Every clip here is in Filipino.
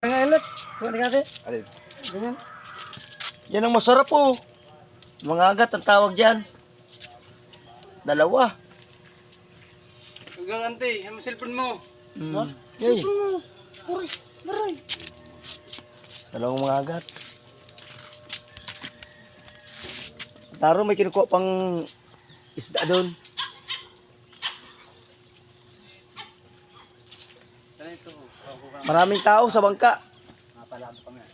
Alex, kuha ka natin. Alin? Ganyan. Yan ang masarap po. Mga agat ang tawag yan. Dalawa. Hanggang ante, ang cellphone mo. Mm. Cellphone mo. Puri, maray. Dalawang mga agat. Taro may kinukuha pang isda doon. Maraming tao sa bangka. Napalado pa nga.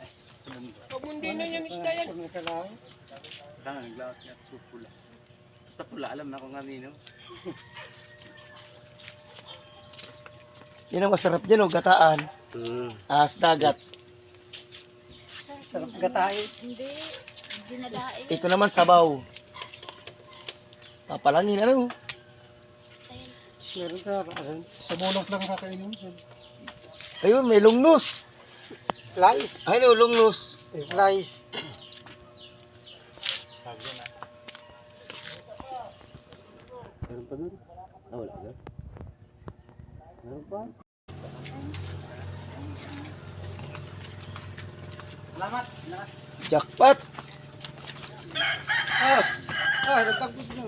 Hindi na yan isda yan. Tangan, naglaot niya. Pula. Basta pula, alam na kung kanino. Yan ang masarap dyan, oh, gataan. As dagat. Sarap gatain. Hindi nadain. Ito naman sabaw. Papalangin, ano? Sure ka. Sa bulok lang kakainin. Ayun, may lungnos. Flies. Ayun, lungnos. Flies. Meron pa doon? Ah, wala doon. Meron pa? Salamat. Jackpot. Nagtagpot mo.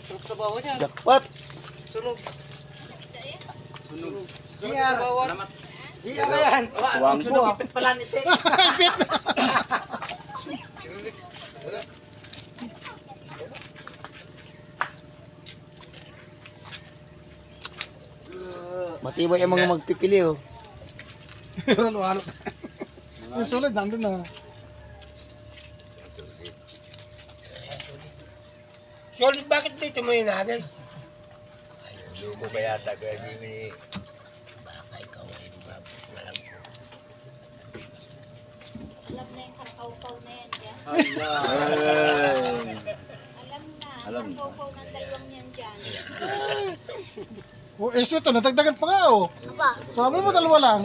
Sarap sa bawah niya. Jackpot. Sunog. Sunog. GR. Salamat. GR na yan. Tuwang po, ah. Pala ni Tek. Matibay ang mga magpipili, oh. Ano-ano. Yung solid, nandun na. Solid, bakit dito mo hinagay? Lumo ba yata kaya hindi Alam na yung kakaupaw na yan dyan. Alam Alam na. Kakaupaw ng dalawang yan dyan. O, eso to, natagdagan pa nga, oh. Aba, Sabi mo, dalawa lang.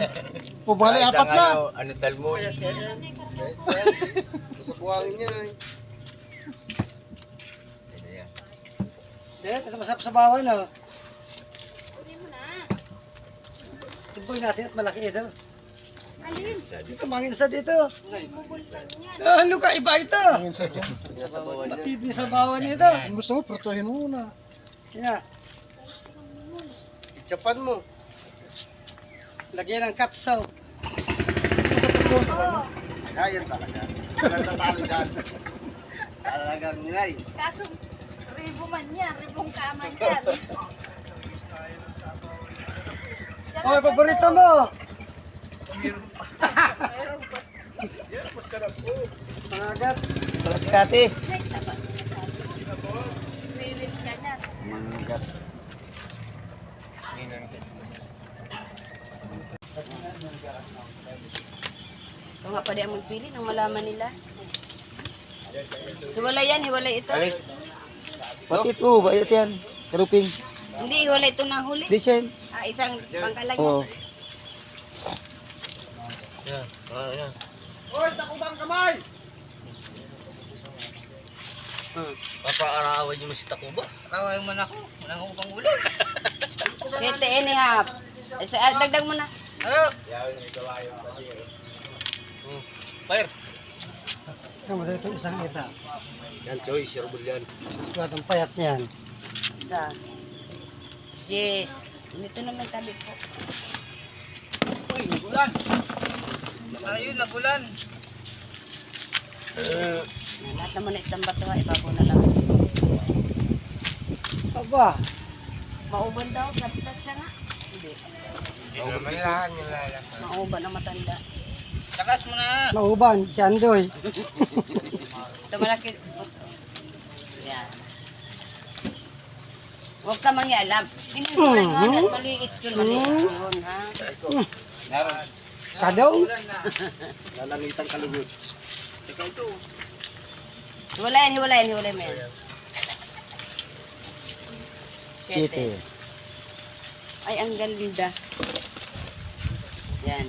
O, bali, apat na. Ano tal mo? Sa buhangin niya, eh. Ito masarap sa bawal, oh. uli mo na. Tuboy natin at malaki ito. Alin? Dito, manginsa dito. Bubulsan yan. Ano ka, iba ito? Manginsa dyan. Batid niya sa bawal nito. Kung gusto mo, protohin mo muna. Kaya, itsapan mo. Lagyan ng katsaw. Ayan talaga. Natatalo dyan. Talagang nilay. Kaso, ribo man yan. Ribong kaman yan. Oh, paborito mo. Pangagat. Palaskate. Ay, taba. Rilit ka na. Mangat. Ito nga pa di ang magpili nang malaman nila. Hiwalay yan, hiwalay ito. Pati ito, bayat yan. Karuping. Hindi, hiwalay ito na huli. Design. Isang pangkalag. Oh. Hoy, takubang kamay! Papaarawan niyo mo si Takuba. Araway mo na ako. Walang upang uli. 7.5. Dagdag mo na. Ano? Fire. Ano ba ito isang ita? Yan, Choy. Sirabul yan. Batang payat niyan. Isa. Yes. Dito naman tabi po. Uy, nagulan. Ayun, nagulan. Lahat naman na isang bato ha. Ibabaw na lang. Aba. Mauban daw. Kapitat siya nga. Hindi. Mauban ang matanda. Takas mo na. Mauban, si Andoy. Ito malaki. Yan. Huwag ka mangyalam. Pinusuran nga at maliit yun. Maliit yun ha. Naroon. Kadong. Nalangitan kalugod. Teka ito. Hiwalayan mo yan. 7. Ay, ang ganda. Yan.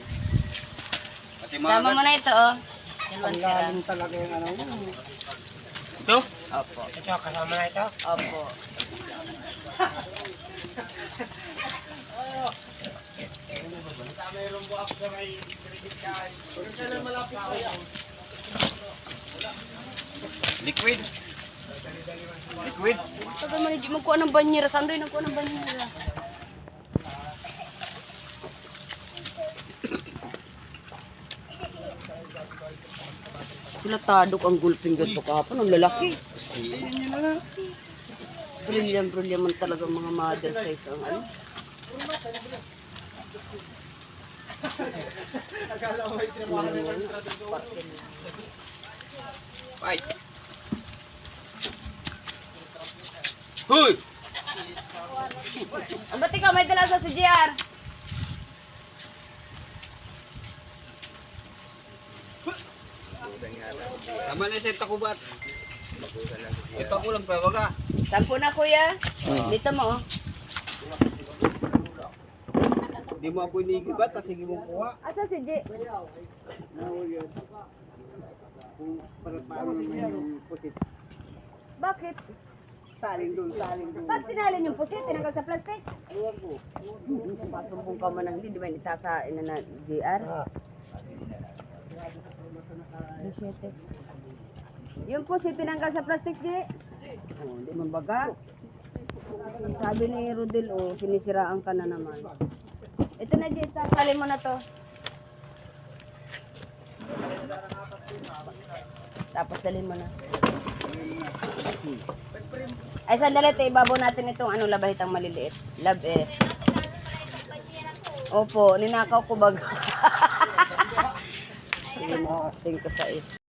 Sama mo na ito, oh. Dalawang Ang tira. lalim talaga yung ano mo. Ito? Opo. Ito, kasama na ito. Opo. Liquid. Liquid. Tagal man, hindi magkuha ng banyera. Saan doon nagkuha ng banyera? Sila tadok ang gulping ganito kahapon. Ang lalaki. Brilliant man talaga mga mother size ang ano. Fight. Hoy! Ba't ikaw may dala sa CGR? Tama na siya takubat. Ipakulang pa wag ka. 10 na kuya. Dito mo. Oh. Di mo ako inigibat kasi hindi mo kuha. Asa si G? Bakit? Saling doon. Ba't sinalin yung pusit? Tinanggal sa plastic? Ewan ko. Pasumbong ka man na hindi, di ba itasa na GR? Yung pusit tinanggal sa plastic, G? Oh, hindi man baga. Sabi ni Rodel, oh, sinisiraan ka na naman. Ito na, G, tanggalin mo na to. Tapos dalhin mo na. Ay, sandali, ibabaw natin itong ano, labahitang maliliit. Love it. Opo, ninakaw ko baga. Sige mo, acting ko sa is.